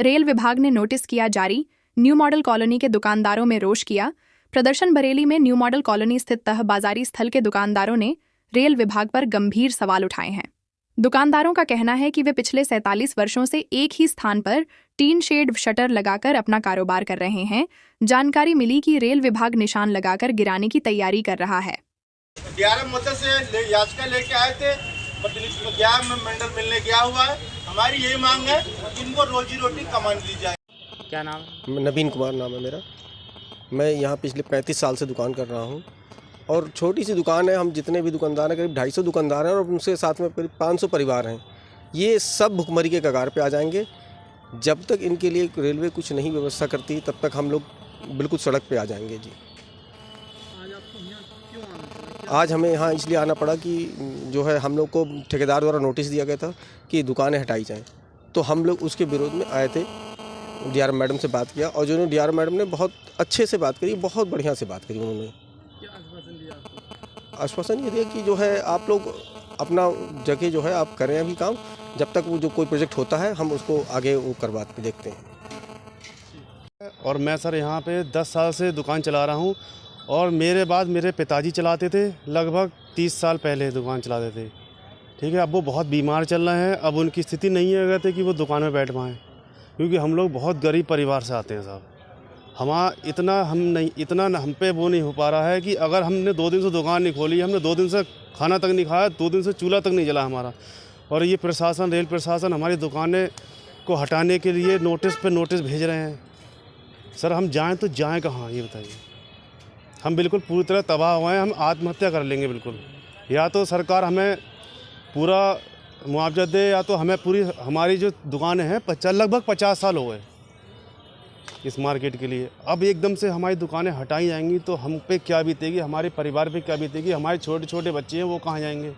Rail विभाग ने notice किया जारी, न्यू मॉडल कॉलोनी के दुकानदारों में रोष किया प्रदर्शन। बरेली में न्यू मॉडल कॉलोनी स्थित तह बाजारी स्थल के दुकानदारों ने रेल विभाग पर गंभीर सवाल उठाए हैं। दुकानदारों का कहना है कि वे पिछले 47 वर्षों से एक ही स्थान पर टीन शेड शटर लगाकर अपना कारोबार कर रहे हैं। जानकारी मिली कि रेल विभाग निशान लगाकर गिराने की तैयारी कर रहा है। DRM से याचिका लेके आए थे, प्रतिनिधि मंडल मिलने गया हुआ है। हमारी यही मांग है कि इनको रोजी रोटी कमान दी जाए। क्या नाम है? नवीन कुमार नाम है मेरा। मैं यहाँ पिछले 35 साल से दुकान कर रहा हूँ और छोटी सी दुकान है। हम जितने भी दुकानदार हैं करीब 250 दुकानदार हैं और उनसे साथ में करीब 500 परिवार हैं। ये सब भुखमरी के कगार पे आ जाएंगे। जब तक इनके लिए रेलवे कुछ नहीं व्यवस्था करती तब तक हम लोग बिल्कुल सड़क पे आ जाएंगे जी। आज हमें यहाँ इसलिए आना पड़ा कि जो है हम लोग को ठेकेदार द्वारा नोटिस दिया गया था कि दुकानें हटाई जाएँ, तो हम लोग उसके विरोध में आए थे। DRM मैडम से बात किया और जो DRM मैडम ने बहुत अच्छे से बात करी, बहुत बढ़िया से बात करी उन्होंने। आश्वासन ये दिया कि जो है आप लोग अपना जगह जो है आप करें अभी काम, जब तक वो जो कोई प्रोजेक्ट होता है हम उसको आगे वो करवा के देखते हैं। और मैं सर यहाँ पे 10 साल से दुकान चला रहा हूँ और मेरे बाद मेरे पिताजी चलाते थे, लगभग 30 साल पहले दुकान चलाते थे। ठीक है, अब वो बहुत बीमार चल रहे हैं। अब उनकी स्थिति नहीं है कहते कि वो दुकान में बैठ पाएँ, क्योंकि हम लोग बहुत गरीब परिवार से आते हैं साहब। इतना हम पे वो नहीं हो पा रहा है कि अगर हमने 2 दिन से दुकान नहीं खोली, हमने 2 दिन से खाना तक नहीं खाया, 2 दिन से चूल्हा तक नहीं जला हमारा। और ये प्रशासन, रेल प्रशासन हमारी दुकानें को हटाने के लिए नोटिस पे नोटिस भेज रहे हैं। सर हम जाएं तो जाएं कहाँ, ये बताइए। हम बिल्कुल पूरी तरह तबाह हुए हैं। हम आत्महत्या कर लेंगे बिल्कुल। या तो सरकार हमें पूरा मुआवजा दे, या तो हमें पूरी हमारी जो दुकानें हैं लगभग 50 साल हो गए इस मार्केट के लिए। अब एकदम से हमारी दुकानें हटाई जाएंगी तो हम पे क्या बीतेगी, हमारे परिवार पे क्या बीतेगी, हमारे छोटे छोटे बच्चे हैं वो कहाँ जाएंगे।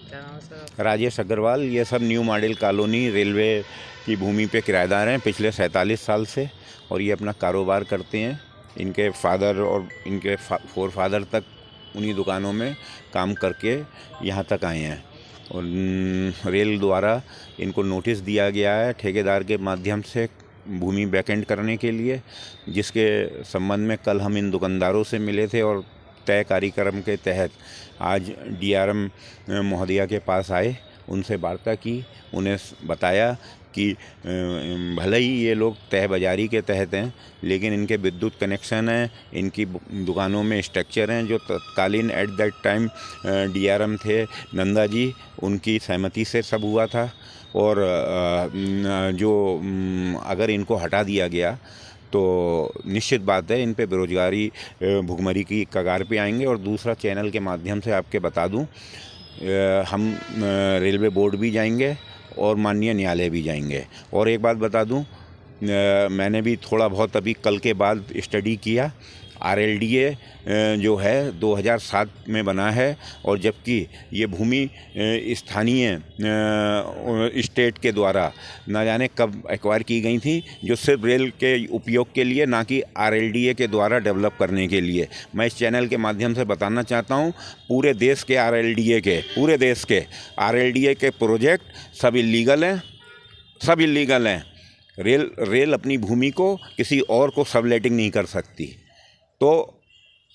क्या नाम है सर? राजेश अग्रवाल। ये सब न्यू मॉडल कॉलोनी रेलवे की भूमि पे किराएदार हैं पिछले 47 साल से और ये अपना कारोबार करते हैं। इनके फादर और इनके 4 फादर तक उन्हीं दुकानों में काम करके यहाँ तक आए हैं और रेल द्वारा इनको नोटिस दिया गया है ठेकेदार के माध्यम से भूमि वैकेंट करने के लिए, जिसके संबंध में कल हम इन दुकानदारों से मिले थे और तय कार्यक्रम के तहत आज DRM महोदया के पास आए, उनसे वार्ता की। उन्हें बताया कि भले ही ये लोग तय बाजारी के तहत हैं, लेकिन इनके विद्युत कनेक्शन हैं, इनकी दुकानों में स्ट्रक्चर हैं जो तत्कालीन एट दैट टाइम DRM थे नंदा जी, उनकी सहमति से सब हुआ था। और जो अगर इनको हटा दिया गया तो निश्चित बात है इन पे बेरोजगारी भुखमरी की कगार पे आएंगे। और दूसरा, चैनल के माध्यम से आपके बता दूं, हम रेलवे बोर्ड भी जाएंगे और माननीय न्यायालय भी जाएंगे। और एक बात बता दूं, मैंने भी थोड़ा बहुत अभी कल के बाद स्टडी किया। RLDA जो है 2007 में बना है और जबकि ये भूमि स्थानीय स्टेट के द्वारा न जाने कब एक्वायर की गई थी, जो सिर्फ रेल के उपयोग के लिए, ना कि RLDA के द्वारा डेवलप करने के लिए। मैं इस चैनल के माध्यम से बताना चाहता हूँ, पूरे देश के RLDA के प्रोजेक्ट सब इलीगल हैं। रेल अपनी भूमि को किसी और को सबलेटिंग नहीं कर सकती। तो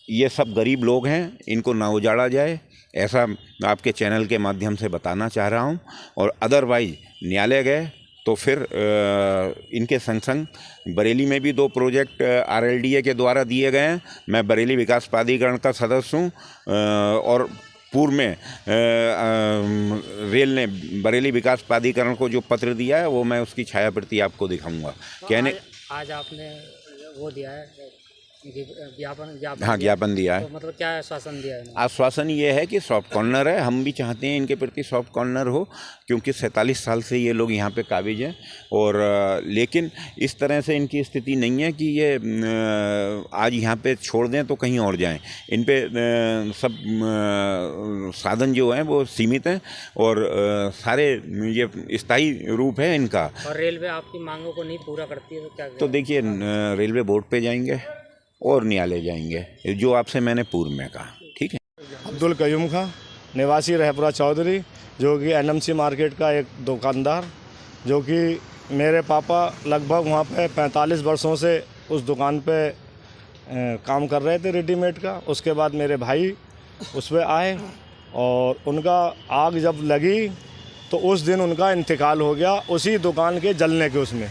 ये सब गरीब लोग हैं, इनको ना उजाड़ा जाए, ऐसा आपके चैनल के माध्यम से बताना चाह रहा हूँ। और अदरवाइज न्यायालय गए तो फिर इनके संग बरेली में भी 2 प्रोजेक्ट RLDA के द्वारा दिए गए हैं। मैं बरेली विकास प्राधिकरण का सदस्य हूँ और पूर्व में रेल ने बरेली विकास प्राधिकरण को जो पत्र दिया है वो मैं उसकी छायाप्रति आपको दिखाऊंगा। तो आज आपने वो दिया है ज्ञापन? हाँ, ज्ञापन दिया है। तो मतलब क्या आश्वासन दिया है? आश्वासन ये है कि सॉफ्ट कॉर्नर है। हम भी चाहते हैं इनके प्रति सॉफ्ट कॉर्नर हो, क्योंकि 47 साल से ये लोग यहाँ पे काबिज हैं। और लेकिन इस तरह से इनकी स्थिति नहीं है कि ये आज यहाँ पे छोड़ दें तो कहीं और जाएं। इन पे सब साधन जो हैं वो सीमित हैं और सारे ये स्थायी रूप है इनका। और रेलवे आपकी मांगों को नहीं पूरा करती है तो क्या? तो देखिए, रेलवे बोर्ड पे जाएंगे और न्यायालय जाएंगे, जो आपसे मैंने पूर्व में कहा। ठीक है। अब्दुल कयूम खां, निवासी रहपुरा चौधरी, जो कि NMC मार्केट का एक दुकानदार। जो कि मेरे पापा लगभग वहाँ पे 45 वर्षों से उस दुकान पे काम कर रहे थे रेडीमेड का। उसके बाद मेरे भाई उस पर आए और उनका आग जब लगी तो उस दिन उनका इंतकाल हो गया उसी दुकान के जलने के उसमें।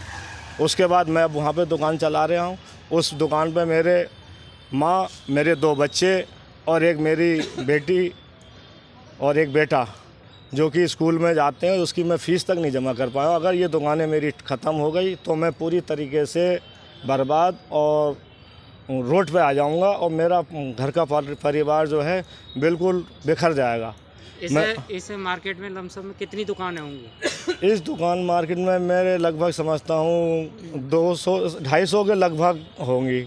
उसके बाद मैं अब वहाँ पे दुकान चला रहा हूँ। उस दुकान पे मेरे माँ, मेरे 2 बच्चे और एक मेरी बेटी और एक बेटा जो कि स्कूल में जाते हैं, उसकी मैं फ़ीस तक नहीं जमा कर पाया। अगर ये दुकानें मेरी ख़त्म हो गई तो मैं पूरी तरीके से बर्बाद और रोड पे आ जाऊंगा और मेरा घर का परिवार जो है बिल्कुल बिखर जाएगा। इस मार्केट में लमसम में कितनी दुकानें होंगी? इस दुकान मार्केट में मेरे लगभग समझता हूँ 200-250 के लगभग होंगी।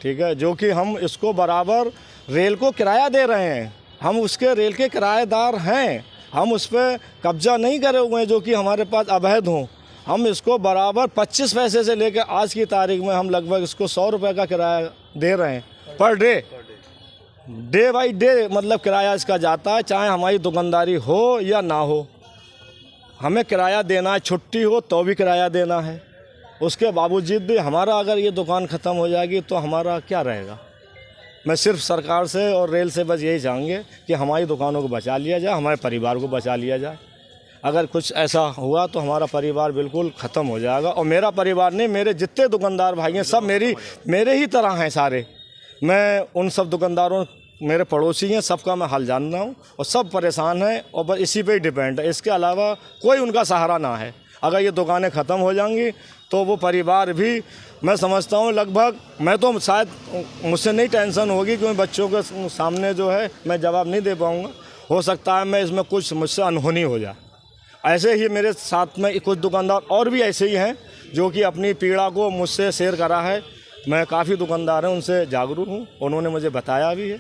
ठीक है, जो कि हम इसको बराबर रेल को किराया दे रहे हैं। हम उसके रेल के किराएदार हैं। हम उस पर कब्जा नहीं करे हुए हैं जो कि हमारे पास अवैध हों। हम इसको बराबर 25 पैसे से लेकर आज की तारीख में हम लगभग इसको 100 रुपये का किराया दे रहे हैं पर डे बाई डे। मतलब किराया इसका जाता है, चाहे हमारी दुकानदारी हो या ना हो, हमें किराया देना है। छुट्टी हो तो भी किराया देना है। उसके बावजूद भी हमारा अगर ये दुकान ख़त्म हो जाएगी तो हमारा क्या रहेगा। मैं सिर्फ सरकार से और रेल से बस यही चाहेंगे कि हमारी दुकानों को बचा लिया जाए, हमारे परिवार को बचा लिया जाए। अगर कुछ ऐसा हुआ तो हमारा परिवार बिल्कुल ख़त्म हो जाएगा। और मेरा परिवार नहीं, मेरे जितने दुकानदार भाई हैं सब मेरे ही तरह हैं सारे। मैं उन सब दुकानदारों, मेरे पड़ोसी हैं, सबका मैं हाल जान रहा हूँ और सब परेशान हैं और बस इसी पे ही डिपेंड है। इसके अलावा कोई उनका सहारा ना है। अगर ये दुकानें ख़त्म हो जाएंगी तो वो परिवार भी, मैं समझता हूँ लगभग, मैं तो शायद मुझसे नहीं टेंशन होगी क्योंकि बच्चों के सामने जो है मैं जवाब नहीं दे पाऊँगा। हो सकता है मैं इसमें कुछ मुझसे अनहोनी हो जाए। ऐसे ही मेरे साथ में कुछ दुकानदार और भी ऐसे ही हैं जो कि अपनी पीड़ा को मुझसे शेयर करा है। मैं काफ़ी दुकानदार हैं, उनसे जागरूक हूँ, उन्होंने मुझे बताया भी है।